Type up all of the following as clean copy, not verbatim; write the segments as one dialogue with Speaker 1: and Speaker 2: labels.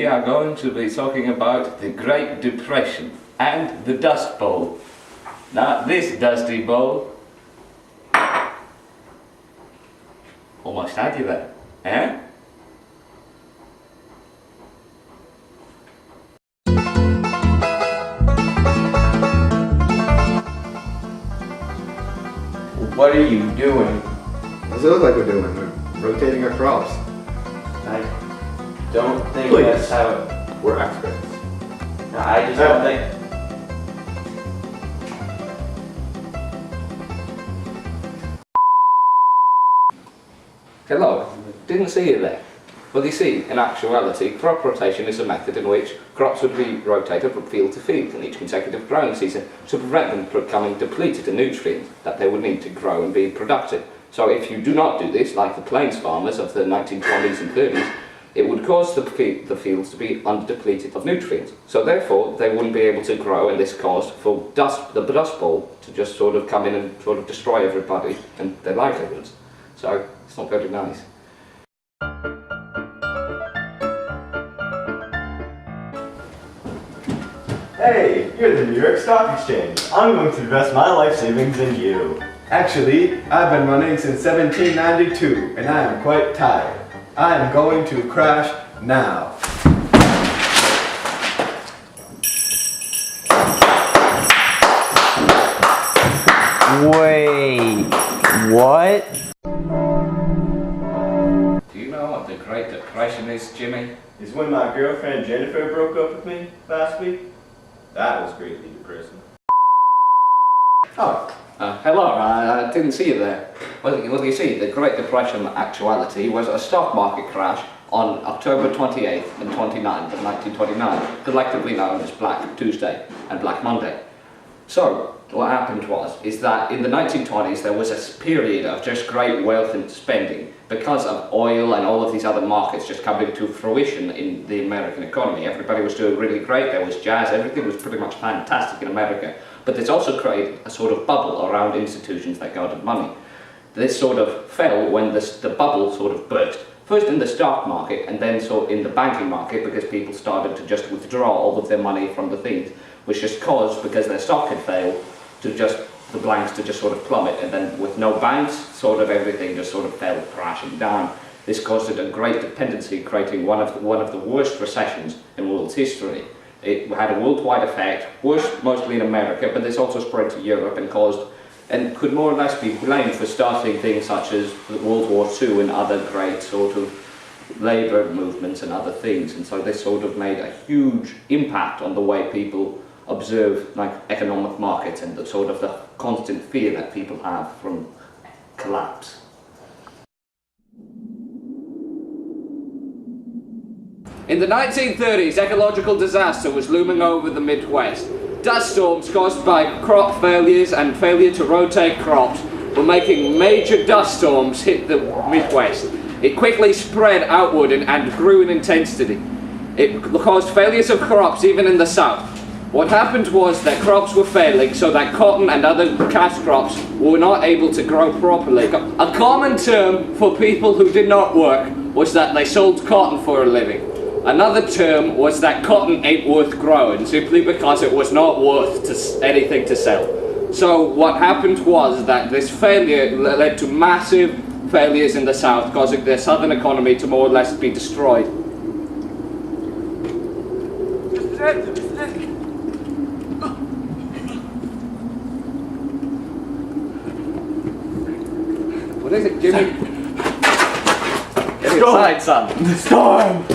Speaker 1: are going to be talking about the Great Depression and the Dust Bowl. Not this dusty bowl. Almost had you there, eh?
Speaker 2: What are you doing?
Speaker 3: What does it look like we're doing? We're rotating our crops.
Speaker 2: I don't think
Speaker 3: Please.
Speaker 2: that's how it...
Speaker 3: We're experts.
Speaker 2: No, I just don't think...
Speaker 1: Hello, didn't see you there. Well, you see, in actuality, crop rotation is a method in which crops would be rotated from field to field in each consecutive growing season to prevent them from becoming depleted in nutrients that they would need to grow and be productive. So if you do not do this, like the plains farmers of the 1920s and 30s, it would cause the fields to be under-depleted of nutrients. So therefore, they wouldn't be able to grow, and this caused for the dust bowl to just sort of come in and sort of destroy everybody and their livelihoods. So it's not very nice.
Speaker 4: Hey, you're the New York Stock Exchange. I'm going to invest my life savings in you.
Speaker 3: Actually, I've been running since 1792, and I am quite tired. I am going to crash now.
Speaker 2: Wait, what?
Speaker 1: Do you know what the Great Depression is, Jimmy?
Speaker 4: Is when my girlfriend Jennifer broke up with me last week. That was greatly depressing.
Speaker 1: Oh, hello, I didn't see you there. Well, you see, the Great Depression actuality was a stock market crash on October 28th and 29th of 1929, collectively known as Black Tuesday and Black Monday. So, what happened is that in the 1920s there was a period of just great wealth and spending because of oil and all of these other markets just coming to fruition in the American economy. Everybody was doing really great, there was jazz, everything was pretty much fantastic in America. But this also created a sort of bubble around institutions that guarded money. This sort of fell when the bubble sort of burst. First in the stock market and then sort in the banking market, because people started to just withdraw all of their money from the things, which just caused, because their stock had failed, to just the blanks to just sort of plummet, and then with no banks, sort of everything just sort of fell crashing down. This caused a great dependency, creating one of the worst recessions in world's history. It had a worldwide effect, worst mostly in America, but this also spread to Europe and could more or less be blamed for starting things such as World War II and other great sort of labour movements and other things. And so this sort of made a huge impact on the way people observe like economic markets and the sort of the constant fear that people have from collapse. In the 1930s, ecological disaster was looming over the Midwest. Dust storms caused by crop failures and failure to rotate crops were making major dust storms hit the Midwest. It quickly spread outward and grew in intensity. It caused failures of crops even in the South. What happened was that crops were failing, so that cotton and other cash crops were not able to grow properly. A common term for people who did not work was that they sold cotton for a living. Another term was that cotton ain't worth growing, simply because it was not worth anything to sell. So what happened was that this failure led to massive failures in the South, causing the southern economy to more or less be destroyed. What is it, Jimmy? Get inside, son.
Speaker 4: The storm!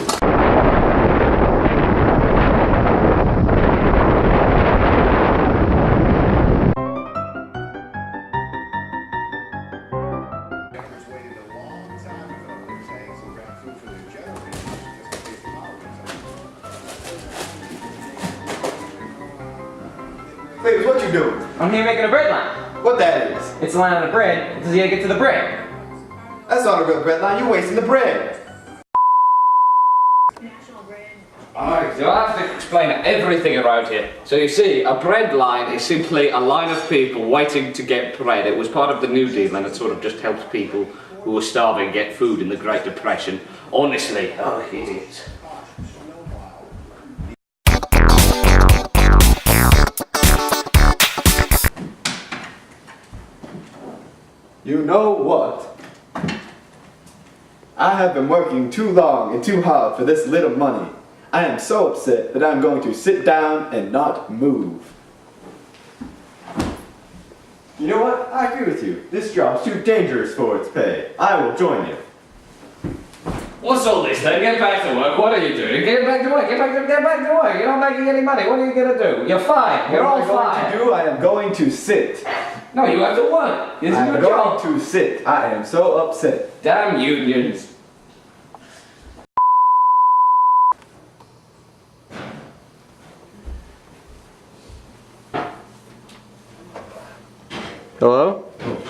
Speaker 3: Cletus, what you doing?
Speaker 5: I'm here making a bread line.
Speaker 3: What that is?
Speaker 5: It's a line on the bread because you gotta get to the bread.
Speaker 3: That's not a real bread line, you're wasting the bread.
Speaker 1: Alright, so I have to explain everything around here. So you see, a bread line is simply a line of people waiting to get bread. It was part of the New Deal and it sort of just helped people who were starving get food in the Great Depression. Honestly, oh idiots.
Speaker 3: You know what? I have been working too long and too hard for this little money. I am so upset that I'm going to sit down and not move. You know what? I agree with you. This job's too dangerous for its pay. I will join you.
Speaker 1: What's all this then? Get back to work. What are you doing? Get back to work. Get back to work. You're not making any money. What are you going to do? You're fine. You're all
Speaker 3: What am I
Speaker 1: fine.
Speaker 3: going to do? I am going to sit.
Speaker 1: No, you have to work. This is
Speaker 3: I
Speaker 1: your
Speaker 3: am
Speaker 1: job.
Speaker 3: going to sit. I am so upset.
Speaker 1: Damn unions.
Speaker 6: Hello?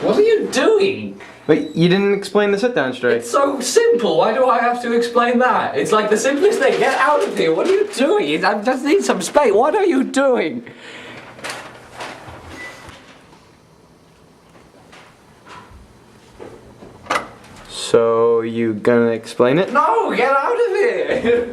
Speaker 1: What are you doing?
Speaker 6: Wait, you didn't explain the sit-down strike.
Speaker 1: It's so simple. Why do I have to explain that? It's like the simplest thing. Get out of here. What are you doing? I just need some space. What are you doing?
Speaker 6: So, you gonna explain it?
Speaker 1: No, get out of here.